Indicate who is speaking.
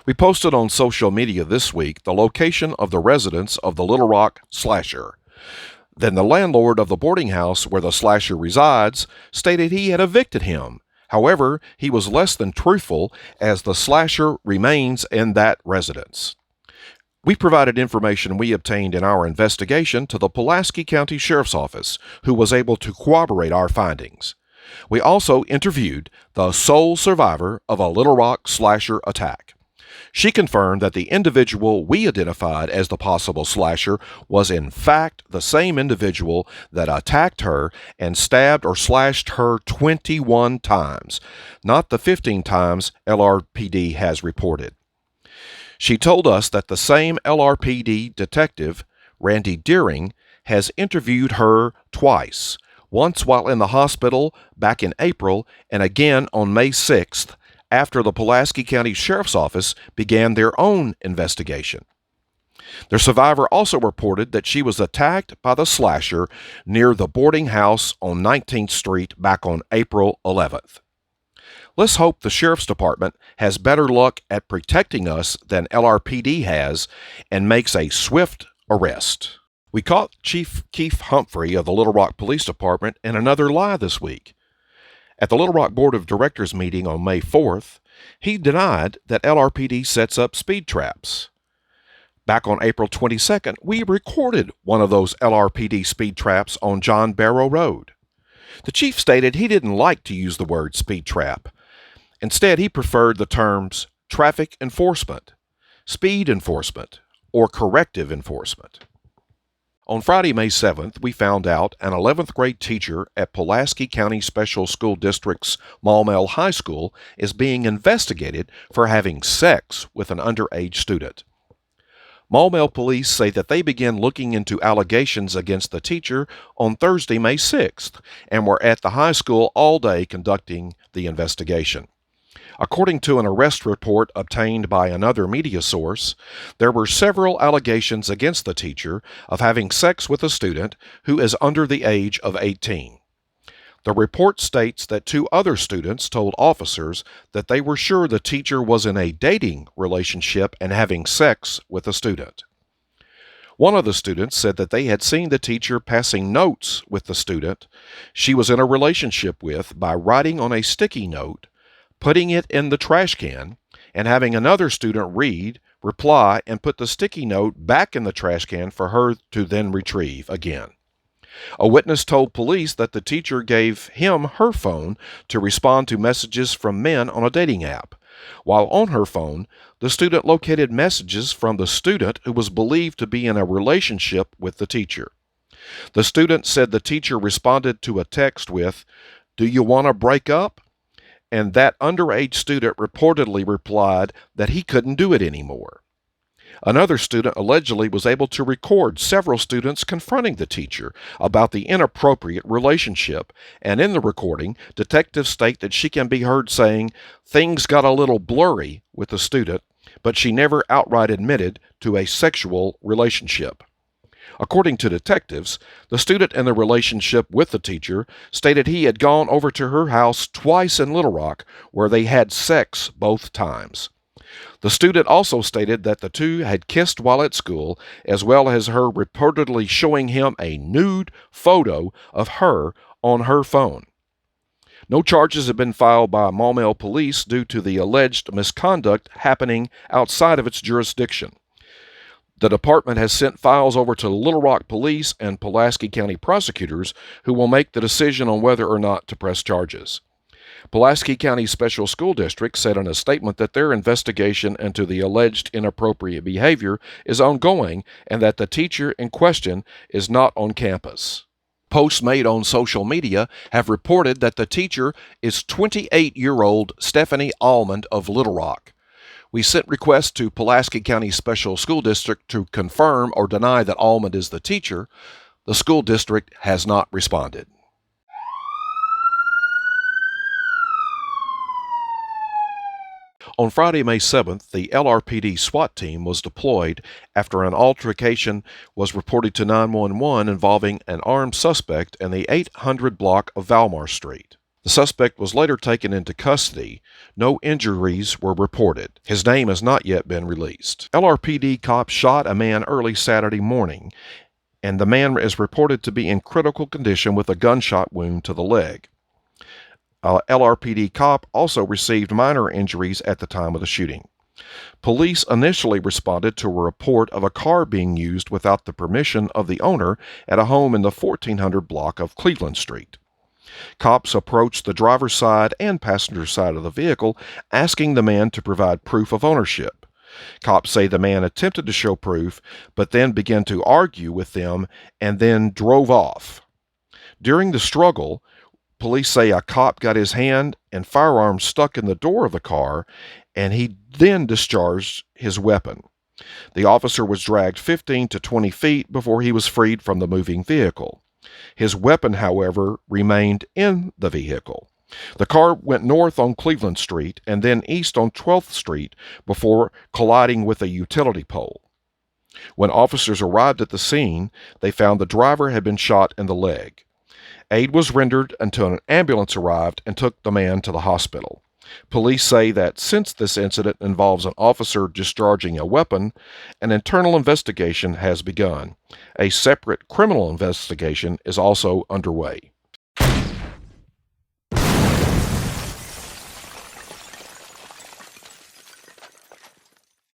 Speaker 1: We posted on social media this week the location of the residence of the Little Rock slasher. Then the landlord of the boarding house where the slasher resides stated he had evicted him. However, he was less than truthful as the slasher remains in that residence. We provided information we obtained in our investigation to the Pulaski County Sheriff's Office, who was able to corroborate our findings. We also interviewed the sole survivor of a Little Rock slasher attack. She confirmed that the individual we identified as the possible slasher was in fact the same individual that attacked her and stabbed or slashed her 21 times, not the 15 times LRPD has reported. She told us that the same LRPD detective, Randy Deering, has interviewed her twice, once while in the hospital back in April and again on May 6th, after the Pulaski County Sheriff's Office began their own investigation. The survivor also reported that she was attacked by the slasher near the boarding house on 19th Street back on April 11th. Let's hope the Sheriff's Department has better luck at protecting us than LRPD has and makes a swift arrest. We caught Chief Keith Humphrey of the Little Rock Police Department in another lie this week. At the Little Rock Board of Directors meeting on May 4th, he denied that LRPD sets up speed traps. Back on April 22nd, we recorded one of those LRPD speed traps on John Barrow Road. The chief stated he didn't like to use the word speed trap. Instead, he preferred the terms traffic enforcement, speed enforcement, or corrective enforcement. On Friday, May 7th, we found out an 11th grade teacher at Pulaski County Special School District's Maumelle High School is being investigated for having sex with an underage student. Maumelle police say that they began looking into allegations against the teacher on Thursday, May 6th, and were at the high school all day conducting the investigation. According to an arrest report obtained by another media source, there were several allegations against the teacher of having sex with a student who is under the age of 18. The report states that two other students told officers that they were sure the teacher was in a dating relationship and having sex with a student. One of the students said that they had seen the teacher passing notes with the student she was in a relationship with by writing on a sticky note, putting it in the trash can, and having another student read, reply, and put the sticky note back in the trash can for her to then retrieve again. A witness told police that the teacher gave him her phone to respond to messages from men on a dating app. While on her phone, the student located messages from the student who was believed to be in a relationship with the teacher. The student said the teacher responded to a text with, "Do you want to break up?" And that underage student reportedly replied that he couldn't do it anymore. Another student allegedly was able to record several students confronting the teacher about the inappropriate relationship, and in the recording, detectives state that she can be heard saying things got a little blurry with the student, but she never outright admitted to a sexual relationship. According to detectives, the student in the relationship with the teacher stated he had gone over to her house twice in Little Rock, where they had sex both times. The student also stated that the two had kissed while at school, as well as her reportedly showing him a nude photo of her on her phone. No charges have been filed by Maumelle police due to the alleged misconduct happening outside of its jurisdiction. The department has sent files over to Little Rock Police and Pulaski County prosecutors, who will make the decision on whether or not to press charges. Pulaski County Special School District said in a statement that their investigation into the alleged inappropriate behavior is ongoing and that the teacher in question is not on campus. Posts made on social media have reported that the teacher is 28-year-old Stephanie Almond of Little Rock. We sent requests to Pulaski County Special School District to confirm or deny that Almond is the teacher. The school district has not responded. On Friday, May 7th, the LRPD SWAT team was deployed after an altercation was reported to 911 involving an armed suspect in the 800 block of Valmar Street. The suspect was later taken into custody. No injuries were reported. His name has not yet been released. LRPD cops shot a man early Saturday morning, and the man is reported to be in critical condition with a gunshot wound to the leg. LRPD cop also received minor injuries at the time of the shooting. Police initially responded to a report of a car being used without the permission of the owner at a home in the 1400 block of Cleveland Street. Cops approached the driver's side and passenger side of the vehicle, asking the man to provide proof of ownership. Cops say the man attempted to show proof, but then began to argue with them and then drove off. During the struggle, police say a cop got his hand and firearm stuck in the door of the car, and he then discharged his weapon. The officer was dragged 15 to 20 feet before he was freed from the moving vehicle. His weapon, however, remained in the vehicle. The car went north on Cleveland Street and then east on 12th Street before colliding with a utility pole. When officers arrived at the scene, they found the driver had been shot in the leg. Aid was rendered until an ambulance arrived and took the man to the hospital. Police say that since this incident involves an officer discharging a weapon, an internal investigation has begun. A separate criminal investigation is also underway.